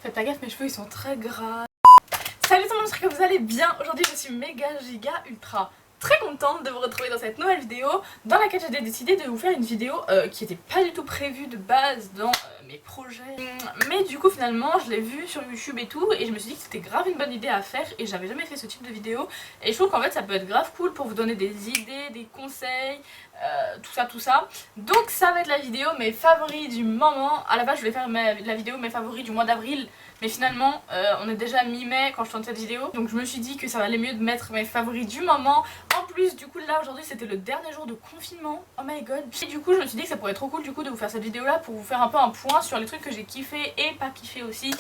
Faites pas gaffe, mes cheveux ils sont très gras. Salut tout le monde, j'espère que vous allez bien. Aujourd'hui je suis méga giga ultra très contente de vous retrouver dans cette nouvelle vidéo dans laquelle j'ai décidé de vous faire une vidéo qui n'était pas du tout prévue de base dans mes projets. Mais du coup finalement je l'ai vue sur YouTube et tout et je me suis dit que c'était grave une bonne idée à faire et j'avais jamais fait ce type de vidéo. Et je trouve qu'en fait ça peut être grave cool pour vous donner des idées, des conseils, tout ça. Donc ça va être la vidéo mes favoris du moment. À la base je voulais faire la vidéo mes favoris du mois d'avril. Mais finalement, on est déjà mi-mai quand je tourne cette vidéo. Donc je me suis dit que ça valait mieux de mettre mes favoris du moment. En plus, du coup, là aujourd'hui c'était le dernier jour de confinement. Oh my god. Et du coup, je me suis dit que ça pourrait être trop cool du coup de vous faire cette vidéo là pour vous faire un peu un point sur les trucs que j'ai kiffé et pas kiffé aussi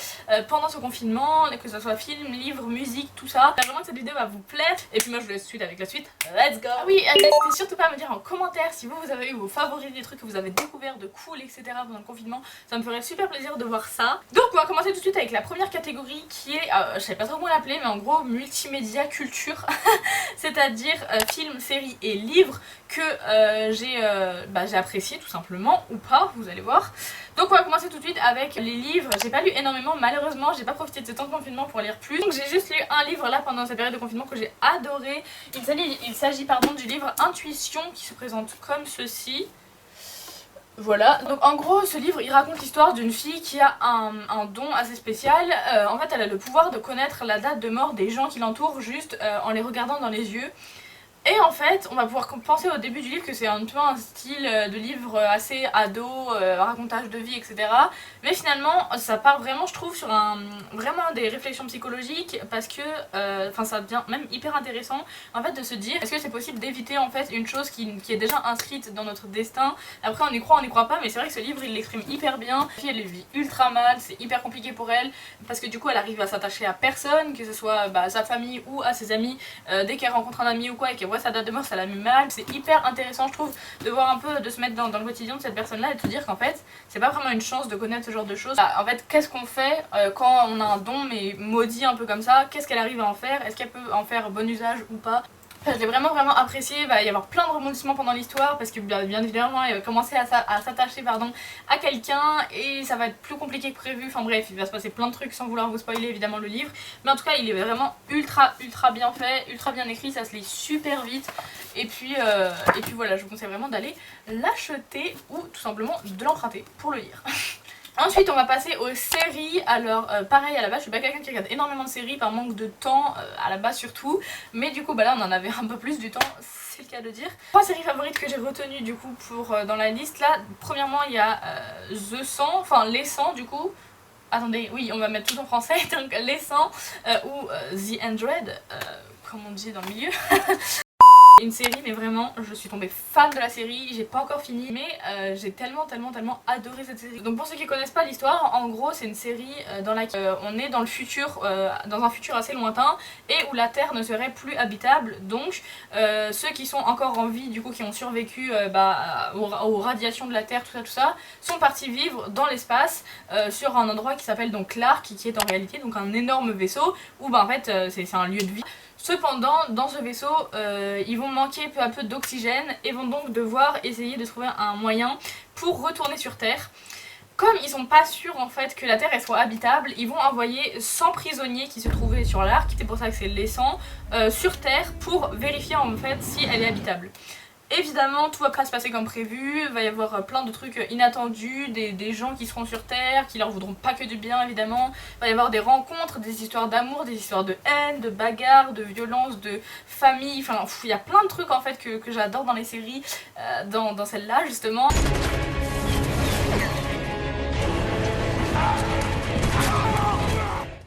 pendant ce confinement. Que ce soit film, livre, musique, tout ça. J'espère vraiment que cette vidéo va vous plaire. Et puis moi je vous laisse tout de suite avec la suite. Let's go. Ah oui, n'hésitez surtout pas à me dire en commentaire si vous avez eu vos favoris, des trucs que vous avez découvert de cool, etc. pendant le confinement. Ça me ferait super plaisir de voir ça. Donc on va commencer tout de suite avec la première catégorie qui est, je sais pas trop comment l'appeler, mais en gros multimédia culture, c'est-à-dire films, séries et livres que j'ai apprécié tout simplement, ou pas, vous allez voir. Donc on va commencer tout de suite avec les livres. J'ai pas lu énormément, malheureusement j'ai pas profité de ce temps de confinement pour lire plus. Donc j'ai juste lu un livre là pendant cette période de confinement que j'ai adoré. Il s'agit du livre Intuition qui se présente comme ceci. Voilà, donc en gros ce livre il raconte l'histoire d'une fille qui a un don assez spécial. En fait elle a le pouvoir de connaître la date de mort des gens qui l'entourent juste en les regardant dans les yeux. Et en fait, on va pouvoir penser au début du livre que c'est un peu un style de livre assez ado, racontage de vie, etc. Mais finalement, ça part vraiment, je trouve, sur vraiment des réflexions psychologiques parce que, ça devient même hyper intéressant en fait de se dire est-ce que c'est possible d'éviter en fait une chose qui est déjà inscrite dans notre destin. Après on y croit pas, mais c'est vrai que ce livre il l'exprime hyper bien. La fille elle le vit ultra mal, c'est hyper compliqué pour elle parce que du coup elle arrive à s'attacher à personne, que ce soit à sa famille ou à ses amis, dès qu'elle rencontre un ami ou quoi et qu'elle voit sa date de mort ça la met mal. C'est hyper intéressant je trouve de voir un peu, de se mettre dans le quotidien de cette personne là et de se dire qu'en fait c'est pas vraiment une chance de connaître ce genre de choses. En fait qu'est-ce qu'on fait quand on a un don mais maudit un peu comme ça, qu'est-ce qu'elle arrive à en faire, est-ce qu'elle peut en faire bon usage ou pas. J'ai vraiment apprécié, il va y avoir plein de rebondissements pendant l'histoire parce que bien évidemment elle va commencer à s'attacher à quelqu'un et ça va être plus compliqué que prévu, enfin bref il va se passer plein de trucs sans vouloir vous spoiler évidemment le livre. Mais en tout cas il est vraiment ultra bien fait, ultra bien écrit, ça se lit super vite et puis voilà, je vous conseille vraiment d'aller l'acheter ou tout simplement de l'emprunter pour le lire. Ensuite on va passer aux séries. Alors pareil à la base je suis pas quelqu'un qui regarde énormément de séries par manque de temps à la base surtout. Mais du coup là on en avait un peu plus du temps, c'est le cas de dire. 3 séries favorites que j'ai retenues du coup pour dans la liste là. Premièrement il y a The 100, enfin Les 100 du coup. Attendez, oui on va mettre tout en français, donc Les 100 ou The 100 comme on dit dans le milieu. Une série mais vraiment je suis tombée fan de la série, j'ai pas encore fini mais j'ai tellement adoré cette série. Donc pour ceux qui connaissent pas l'histoire, en gros c'est une série dans laquelle on est dans le futur, dans un futur assez lointain et où la terre ne serait plus habitable. Donc ceux qui sont encore en vie du coup, qui ont survécu aux radiations de la terre, tout ça, sont partis vivre dans l'espace sur un endroit qui s'appelle donc l'Ark, qui est en réalité donc un énorme vaisseau où en fait c'est un lieu de vie. Cependant, dans ce vaisseau, ils vont manquer peu à peu d'oxygène et vont donc devoir essayer de trouver un moyen pour retourner sur Terre. Comme ils sont pas sûrs en fait que la Terre elle soit habitable, ils vont envoyer 100 prisonniers qui se trouvaient sur l'Ark, c'est pour ça que c'est les 100, sur Terre pour vérifier en fait si elle est habitable. Évidemment tout va pas se passer comme prévu, il va y avoir plein de trucs inattendus, des gens qui seront sur Terre, qui leur voudront pas que du bien évidemment. Il va y avoir des rencontres, des histoires d'amour, des histoires de haine, de bagarre, de violence, de famille, enfin il y a plein de trucs en fait que j'adore dans les séries, dans celle-là justement.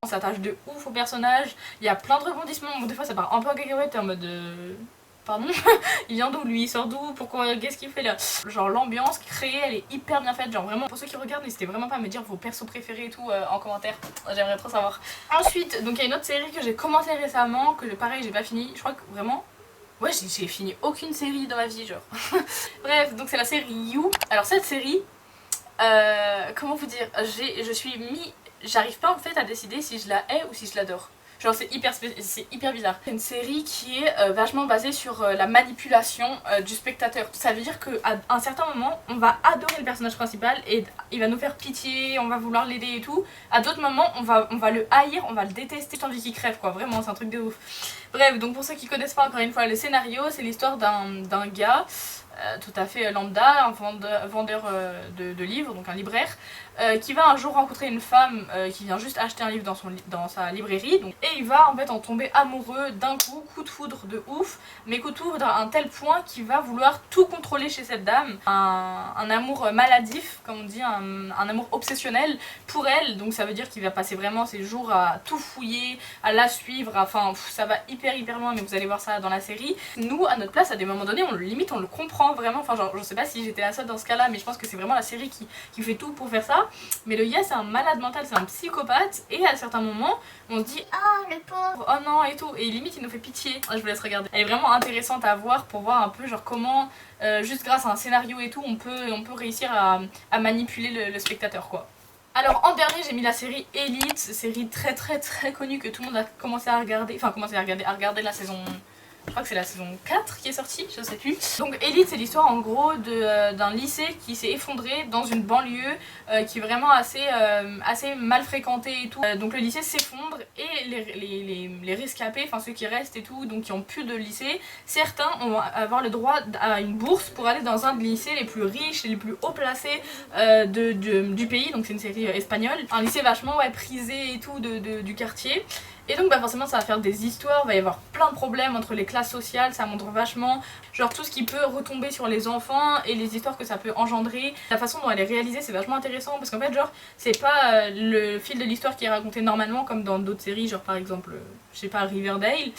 On s'attache de ouf aux personnages, il y a plein de rebondissements, bon, des fois ça part un peu en cacahuète, t'es en mode... Pardon, il vient d'où lui, il sort d'où, pourquoi, qu'est-ce qu'il fait là. Genre l'ambiance créée elle est hyper bien faite, genre vraiment pour ceux qui regardent n'hésitez vraiment pas à me dire vos persos préférés et tout en commentaire, j'aimerais trop savoir. Ensuite donc il y a une autre série que j'ai commencé récemment, que pareil j'ai pas fini, je crois que vraiment... Ouais j'ai fini aucune série dans ma vie genre. Bref donc c'est la série You. Alors cette série, comment vous dire, j'arrive pas en fait à décider si je la hais ou si je l'adore. Genre c'est hyper bizarre. C'est une série qui est vachement basée sur la manipulation du spectateur. Ça veut dire qu'à un certain moment, on va adorer le personnage principal et il va nous faire pitié, on va vouloir l'aider et tout. À d'autres moments, on va le haïr, on va le détester, j'ai envie qu'il crève quoi, vraiment c'est un truc de ouf. Bref, donc pour ceux qui connaissent pas encore une fois le scénario, c'est l'histoire d'un gars tout à fait lambda, un vendeur de livres, donc un libraire, qui va un jour rencontrer une femme qui vient juste acheter un livre dans sa librairie, donc, et il va en fait en tomber amoureux d'un coup de foudre de ouf, mais coup de foudre à un tel point qu'il va vouloir tout contrôler chez cette dame, un amour maladif, comme on dit, un amour obsessionnel pour elle, donc ça veut dire qu'il va passer vraiment ses jours à tout fouiller, à la suivre, enfin ça va hyper loin, mais vous allez voir ça dans la série. Nous, à notre place, à des moments donnés, limite on le comprend vraiment, enfin genre je sais pas si j'étais la seule dans ce cas là, mais je pense que c'est vraiment la série qui fait tout pour faire ça. Mais le gars c'est un malade mental, c'est un psychopathe, et à certains moments on se dit ah le pauvre, oh non et tout, et limite il nous fait pitié. Je vous laisse regarder, elle est vraiment intéressante à voir pour voir un peu genre comment juste grâce à un scénario et tout on peut réussir à manipuler le spectateur quoi. Alors en dernier j'ai mis la série Elite, série très connue que tout le monde a commencé à regarder, enfin à regarder la saison, je crois que c'est la saison 4 qui est sortie, je sais plus. Donc Elite c'est l'histoire en gros d'un lycée qui s'est effondré dans une banlieue qui est vraiment assez mal fréquentée et tout. Donc le lycée s'effondre et les rescapés, enfin ceux qui restent et tout, donc qui ont plus de lycée, certains vont avoir le droit à une bourse pour aller dans un des lycées les plus riches et les plus haut placés du pays, donc c'est une série espagnole. Un lycée vachement prisé et tout du quartier. Et donc forcément ça va faire des histoires, il va y avoir plein de problèmes entre les classes sociales, ça montre vachement genre tout ce qui peut retomber sur les enfants et les histoires que ça peut engendrer. La façon dont elle est réalisée c'est vachement intéressant parce qu'en fait genre c'est pas le fil de l'histoire qui est raconté normalement comme dans d'autres séries, genre par exemple je sais pas Riverdale,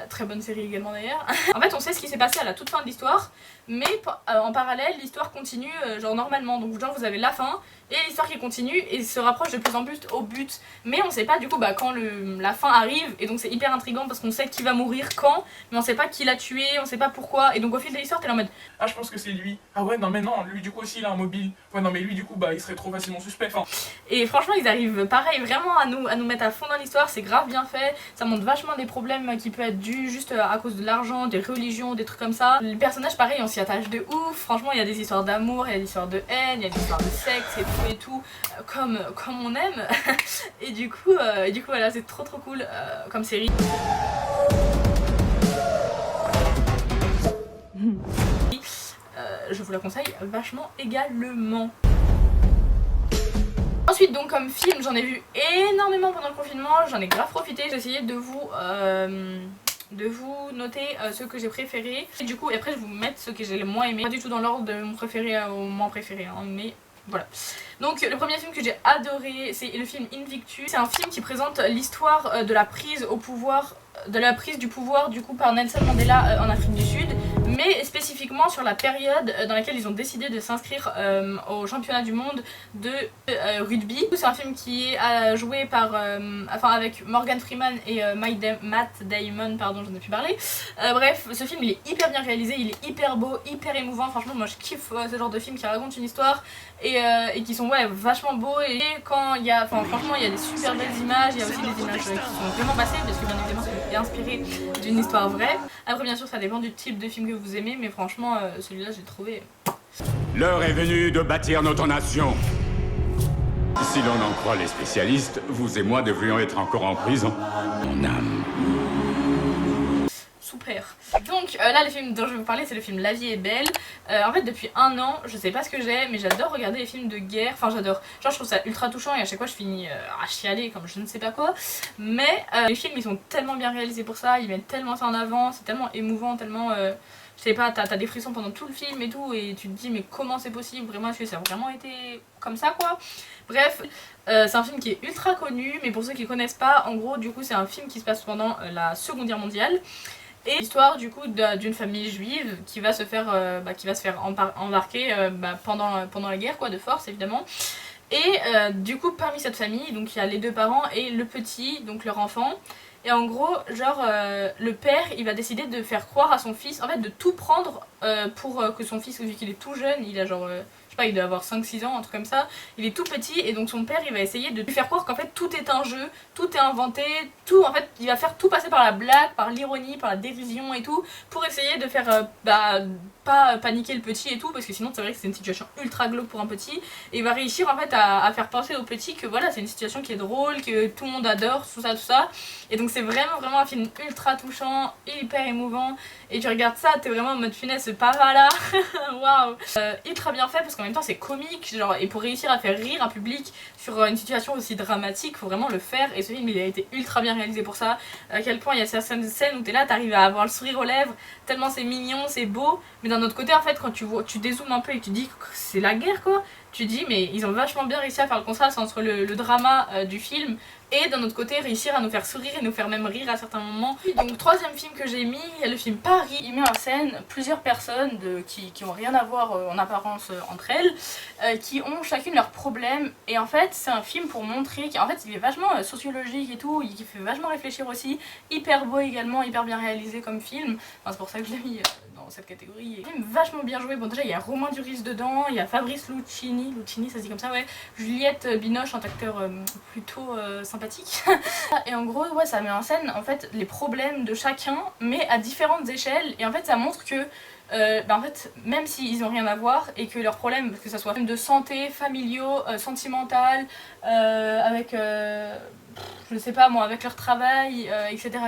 très bonne série également d'ailleurs. En fait on sait ce qui s'est passé à la toute fin de l'histoire, mais en parallèle l'histoire continue genre normalement, donc genre vous avez la fin et l'histoire qui continue et se rapproche de plus en plus au but, mais on sait pas du coup quand la fin arrive, et donc c'est hyper intriguant parce qu'on sait qui va mourir quand, mais on sait pas qui l'a tué, on sait pas pourquoi, et donc au fil de l'histoire t'es là en mode ah je pense que c'est lui, ah ouais non mais non, lui du coup aussi il a un mobile, ouais non mais lui du coup il serait trop facilement suspect, enfin. Et franchement ils arrivent pareil vraiment à nous mettre à fond dans l'histoire, c'est grave bien fait, ça montre vachement des problèmes qui peuvent être dus juste à cause de l'argent, des religions, des trucs comme ça. Les personnages pareil on s'y attache de ouf, franchement il y a des histoires d'amour, il y a des histoires de haine, il y a des histoires de sexe et tout, comme on aime. Et du coup voilà c'est trop cool comme série. Je vous la conseille vachement également. Ensuite donc comme film j'en ai vu énormément pendant le confinement, j'en ai grave profité, j'ai essayé de vous noter ceux que j'ai préférés. Et du coup après je vais vous mettre ceux que j'ai le moins aimé, pas du tout dans l'ordre de mon préféré au moins préféré hein, mais voilà. Donc le premier film que j'ai adoré c'est le film Invictus. C'est un film qui présente l'histoire de la prise au pouvoir, du pouvoir du coup par Nelson Mandela en Afrique du Sud, mais spécifiquement sur la période dans laquelle ils ont décidé de s'inscrire au championnat du monde de rugby. C'est un film qui est joué par, avec Morgan Freeman et Matt Damon, pardon j'en ai plus parlé. Bref, ce film il est hyper bien réalisé, il est hyper beau, hyper émouvant, franchement moi je kiffe ce genre de film qui raconte une histoire et qui sont vachement beaux, et quand il y a, franchement il y a des super belles images, il y a aussi des images qui sont vraiment passées parce que bien évidemment c'est inspiré d'une histoire vraie. Après bien sûr ça dépend du type de film que vous aimez, mais franchement celui-là j'ai trouvé. L'heure est venue de bâtir notre nation. Si l'on en croit les spécialistes, vous et moi devrions être encore en prison. Mon âme. Super. Donc là le film dont je vais vous parler c'est le film La vie est belle. En fait depuis un an je sais pas ce que j'ai, mais j'adore regarder les films de guerre, enfin j'adore, genre je trouve ça ultra touchant et à chaque fois je finis à chialer comme je ne sais pas quoi, mais les films ils sont tellement bien réalisés pour ça, ils mettent tellement ça en avant, c'est tellement émouvant, tellement je sais pas, t'as des frissons pendant tout le film et tout, et tu te dis mais comment c'est possible, vraiment est-ce que ça a vraiment été comme ça quoi. Bref, c'est un film qui est ultra connu, mais pour ceux qui connaissent pas, en gros du coup c'est un film qui se passe pendant la Seconde Guerre mondiale. Et l'histoire du coup d'une famille juive qui va se faire, embarquer pendant la guerre quoi, de force évidemment. Et du coup parmi cette famille donc il y a les deux parents et le petit, donc leur enfant. Et en gros genre le père il va décider de faire croire à son fils, en fait de tout prendre pour que son fils, vu qu'il est tout jeune, il a genre sais pas, il doit avoir 5-6 ans, un truc comme ça. Il est tout petit et donc son père il va essayer de lui faire croire qu'en fait tout est un jeu, tout est inventé, tout en fait il va faire tout passer par la blague, par l'ironie, par la dérision et tout pour essayer de faire pas paniquer le petit et tout parce que sinon c'est vrai que c'est une situation ultra glauque pour un petit et il va réussir en fait à faire penser au petit que voilà c'est une situation qui est drôle, que tout le monde adore, tout ça et donc c'est vraiment un film ultra touchant, hyper émouvant et tu regardes ça t'es vraiment en mode finesse ce papa là waouh ultra bien fait parce qu'en même temps c'est comique genre, et pour réussir à faire rire un public sur une situation aussi dramatique faut vraiment le faire et ce film il a été ultra bien réalisé pour ça à quel point il y a certaines scènes où t'es là t'arrives à avoir le sourire aux lèvres tellement c'est mignon, c'est beau mais d'un autre côté en fait quand tu dézoomes un peu et que tu dis que c'est la guerre quoi tu dis mais ils ont vachement bien réussi à faire le contraste entre le drama du film et d'un autre côté réussir à nous faire sourire et nous faire même rire à certains moments. Donc troisième film que j'ai mis, il y a le film Paris. Il met en scène plusieurs personnes qui ont rien à voir en apparence entre elles, qui ont chacune leurs problèmes et en fait c'est un film pour montrer qu'en fait il est vachement sociologique et tout, il fait vachement réfléchir aussi, hyper beau également, hyper bien réalisé comme film, enfin, c'est pour ça que je l'ai mis dans cette catégorie. Il est même vachement bien joué, bon déjà il y a Romain Duris dedans, il y a Fabrice Lucchini ça se dit comme ça ouais, Juliette Binoche, un acteur plutôt sympathique et en gros ouais ça met en scène en fait les problèmes de chacun mais à différentes échelles et en fait ça montre que en fait même s'ils ont rien à voir et que leurs problèmes que ça soit de santé, familiaux, sentimental, avec je sais pas moi, avec leur travail, etc.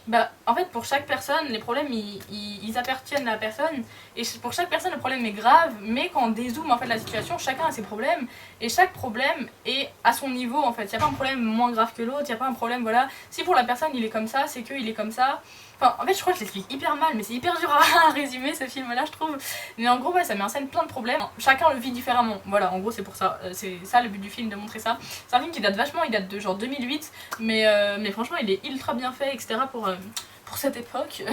Bah, en fait pour chaque personne les problèmes ils appartiennent à la personne et pour chaque personne le problème est grave mais quand on dézoome en fait la situation chacun a ses problèmes et chaque problème est à son niveau en fait, il n'y a pas un problème moins grave que l'autre, il n'y a pas un problème voilà, si pour la personne il est comme ça c'est qu'il est comme ça. Enfin, en fait je crois que je l'explique hyper mal mais c'est hyper dur à résumer ce film là je trouve. Mais en gros ouais, ça met en scène plein de problèmes, chacun le vit différemment, voilà en gros c'est pour ça, c'est ça le but du film de montrer ça. C'est un film qui date vachement, il date de genre 2008 mais franchement il est ultra bien fait etc. pour cette époque.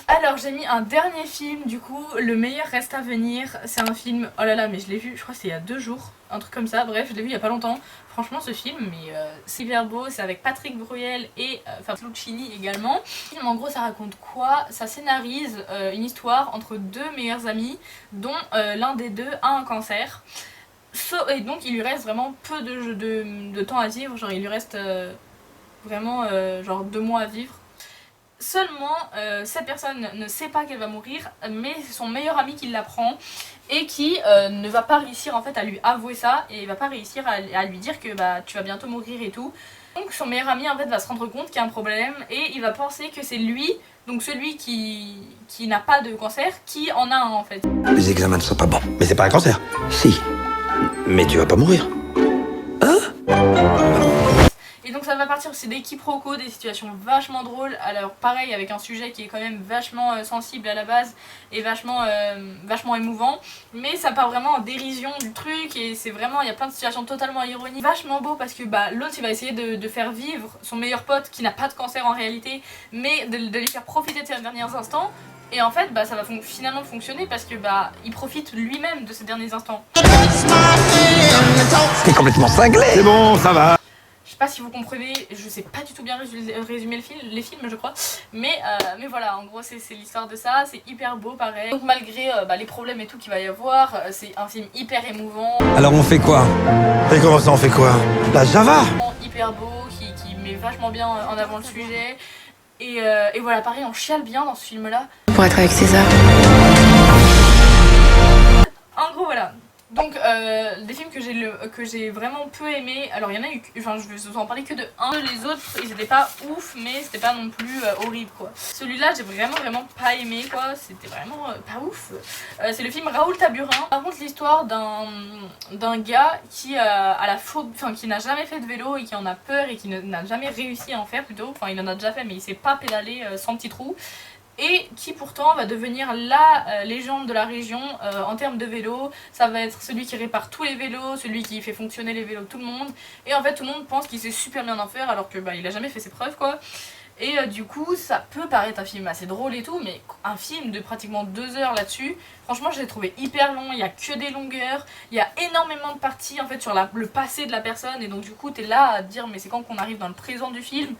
Alors j'ai mis un dernier film du coup, Le meilleur reste à venir. C'est un film, oh là là mais je l'ai vu, je crois que c'est il y a 2 jours, un truc comme ça, bref je l'ai vu il y a pas longtemps. Franchement ce film mais c'est hyper beau, c'est avec Patrick Bruel et Fabrice Lucchini également. En gros ça raconte quoi? Ça scénarise une histoire entre 2 meilleurs amis dont l'un des deux a un cancer. Et donc il lui reste vraiment peu de temps à vivre, genre il lui reste vraiment genre 2 mois à vivre. Seulement cette personne ne sait pas qu'elle va mourir mais c'est son meilleur ami qui l'apprend et qui ne va pas réussir en fait à lui avouer ça et il va pas réussir à lui dire que bah tu vas bientôt mourir et tout. Donc son meilleur ami en fait va se rendre compte qu'il y a un problème et il va penser que c'est lui, donc celui qui n'a pas de cancer, qui en a un en fait. Les examens ne sont pas bons. Mais c'est pas un cancer. Si. Mais tu vas pas mourir. Hein? Et donc ça va partir aussi des quiproquos, des situations vachement drôles, alors pareil avec un sujet qui est quand même vachement sensible à la base et vachement émouvant, mais ça part vraiment en dérision du truc et c'est vraiment, il y a plein de situations totalement ironiques, vachement beau parce que bah, l'autre il va essayer de faire vivre son meilleur pote qui n'a pas de cancer en réalité, mais de lui faire profiter de ses derniers instants. Et en fait bah, ça va finalement fonctionner parce que bah, il profite lui-même de ces derniers instants. T'es complètement cinglé. C'est bon, ça va. Je sais pas si vous comprenez, je sais pas du tout bien résumer les films je crois, mais voilà, en gros c'est l'histoire de ça, c'est hyper beau pareil. Donc malgré les problèmes et tout qu'il va y avoir, c'est un film hyper émouvant. Alors on fait quoi? Et comment ça on fait quoi? La Java. Hyper beau, qui met vachement bien en avant le sujet, et voilà pareil on chiale bien dans ce film là. Pour être avec César. En gros voilà. Donc des films que j'ai vraiment peu aimé, alors il y en a eu, enfin je vais vous en parler que de un, les autres ils étaient pas ouf mais c'était pas non plus horrible quoi. Celui-là j'ai vraiment pas aimé quoi, c'était vraiment pas ouf. C'est le film Raoul Taburin, raconte l'histoire d'un gars qui a la phobie, enfin qui n'a jamais fait de vélo et qui en a peur et qui n'a jamais réussi à en faire plutôt, enfin il en a déjà fait mais il sait pas pédaler sans petit trou. Et qui pourtant va devenir la légende de la région en termes de vélo. Ça va être celui qui répare tous les vélos, celui qui fait fonctionner les vélos de tout le monde. Et en fait tout le monde pense qu'il sait super bien en faire alors que bah, il a jamais fait ses preuves quoi. Et du coup ça peut paraître un film assez drôle et tout, mais un film de pratiquement 2 heures là-dessus, franchement je l'ai trouvé hyper long, il y a que des longueurs, il y a énormément de parties en fait sur le passé de la personne et donc du coup t'es là à te dire mais c'est quand qu'on arrive dans le présent du film.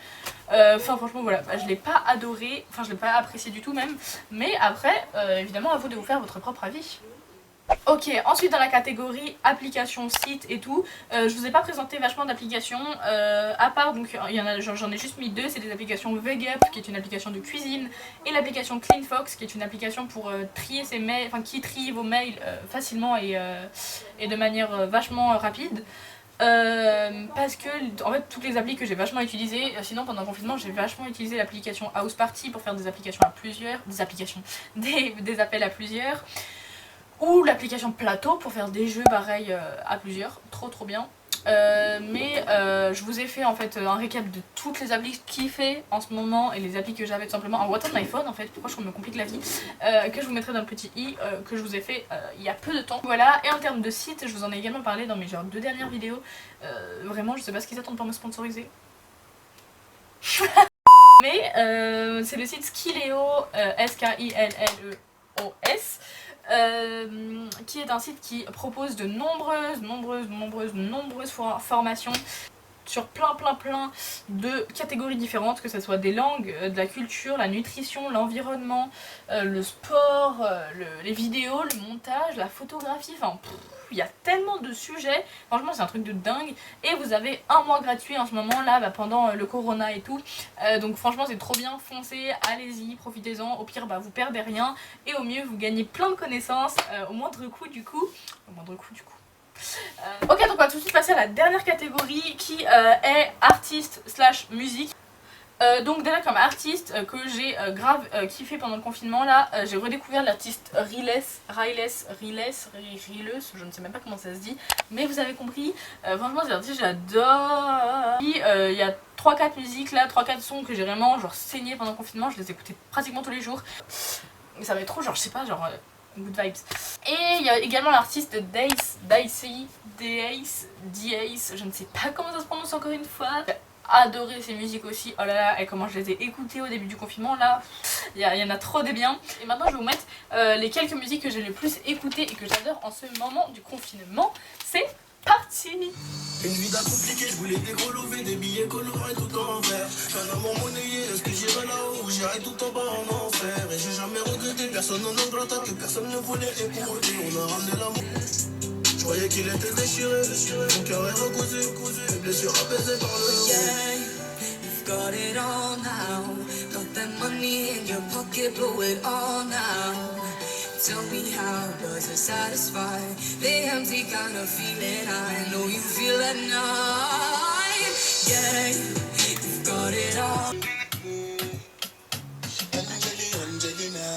Enfin franchement voilà, bah, je l'ai pas adoré, enfin je l'ai pas apprécié du tout même, mais après évidemment à vous de vous faire votre propre avis. Ok, ensuite dans la catégorie applications, sites et tout, je vous ai pas présenté vachement d'applications, à part, donc j'en ai juste mis deux, c'est des applications VegUp qui est une application de cuisine et l'application CleanFox qui est une application pour trier ses mails, enfin qui trie vos mails facilement et de manière vachement rapide. Parce que en fait toutes les applis que j'ai vachement utilisées, sinon pendant le confinement j'ai vachement utilisé l'application House Party pour faire des applications à plusieurs, des appels à plusieurs, ou l'application Plateau pour faire des jeux pareils à plusieurs, trop bien. Mais je vous ai fait en fait un récap de toutes les applis qui fait en ce moment et les applis que j'avais tout simplement en What on iPhone en fait, pourquoi je me complique la vie, que je vous mettrai dans le petit i que je vous ai fait il y a peu de temps. Voilà, et en termes de site, je vous en ai également parlé dans mes genre 2 dernières vidéos, vraiment je sais pas ce qu'ils attendent pour me sponsoriser. Mais c'est le site Skilleo, S-K-I-L-L-E-O-S. Qui est un site qui propose de nombreuses formations sur plein de catégories différentes, que ce soit des langues, de la culture, la nutrition, l'environnement, le sport, les vidéos, le montage, la photographie, enfin il y a tellement de sujets, franchement c'est un truc de dingue. Et vous avez un mois gratuit en ce moment là pendant le corona et tout, donc franchement c'est trop bien, foncez, allez-y, profitez-en, au pire vous perdez rien et au mieux vous gagnez plein de connaissances au moindre coût du coup. Ok, donc on va tout de suite passer à la dernière catégorie qui est artiste slash musique. Donc déjà comme artiste que j'ai grave kiffé pendant le confinement là, j'ai redécouvert l'artiste Riles, je ne sais même pas comment ça se dit, mais vous avez compris, franchement c'est l'artiste j'adore. Il y a 3-4 musiques là, 3-4 sons que j'ai vraiment genre saigné pendant le confinement, je les écoutais pratiquement tous les jours. Mais ça va être trop genre je sais pas genre good vibes. Et il y a également l'artiste Dace, je ne sais pas comment ça se prononce encore une fois. J'ai adoré ses musiques aussi, oh là là, et comment je les ai écoutées au début du confinement là, il y en a trop des biens. Et maintenant je vais vous mettre les quelques musiques que j'ai le plus écoutées et que j'adore en ce moment du confinement. C'est parti. Une vie compliquée, je voulais des gros lovés, des billets colorés tout en envers. Un amour monnayé, est-ce que j'irai là-haut ou j'irai tout en bas en enfer? Et j'ai jamais regretté, personne n'en ingrata, que personne ne voulait épouser. On a ramené l'amour. Je croyais qu'il était déchiré, mon cœur est recousu, mes blessures apaisées par le haut. Yeah, you've got it all now. Got that money in your pocket, blow it all now. Tell me how does it satisfy the empty kind of feeling I know you feel at night. Yeah, you've got it all. Angelina,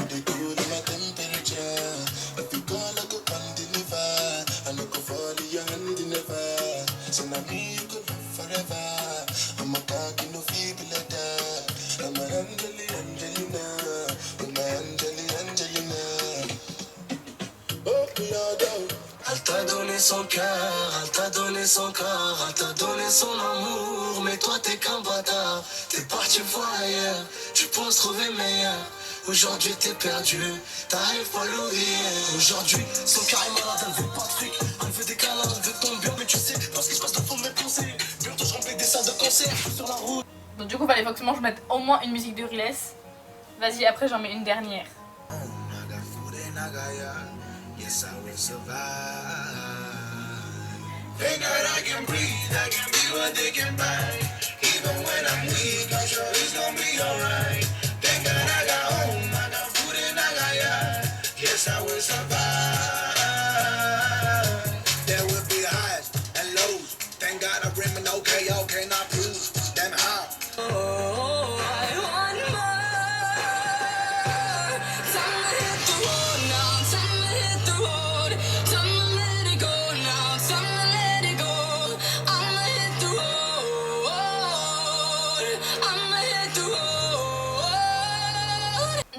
they cool in my temperature. If you call, I go come deliver. I no go fall in your hand never. So now me you could love forever. I'm a cocky no feeble letter. I'm a Angelina, I'm a Angelina. Oh, we are down. Elle t'a donné son cœur, elle t'a donné son corps, elle t'a donné son amour, mais toi t'es qu'un bâtard. T'es parti voir ailleurs, tu penses trouver meilleur. Aujourd'hui t'es perdu, t'arrives pas à l'ouvrir. Aujourd'hui son cœur est malade, elle veut pas de fric, elle veut des câlins, elle veut ton bien, mais tu sais pas ce qui se passe dans fond de mes pensées. Bientôt je remplis des salles de concert, je suis sur la route. Donc du coup fallait forcément que je mette au moins une musique de Riles. Vas-y, après j'en mets une dernière. Yes, I will survive. Thank God I can breathe, I can be what they can buy. Even when I'm weak, I'm sure it's gonna be alright. Thank God I got home, I got food and I got yacht. Yes, I will survive. There will be highs and lows. Thank God I'm brimming, okay, not prove. Damn how. Oh, I want more. Time to hit the road now. Time to hit the road. Time to let it go now. Time to let it go. I'ma hit the road. I'ma hit the road.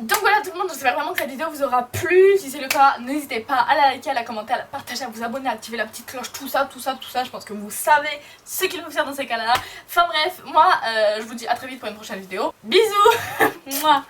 Donc voilà tout le monde, j'espère vraiment que cette vidéo vous aura plu. Si c'est le cas, n'hésitez pas à la liker, à la commenter, à la partager, à vous abonner, à activer la petite cloche, tout ça. Je pense que vous savez ce qu'il faut faire dans ces cas-là. Enfin bref, moi je vous dis à très vite pour une prochaine vidéo. Bisous. Mouah.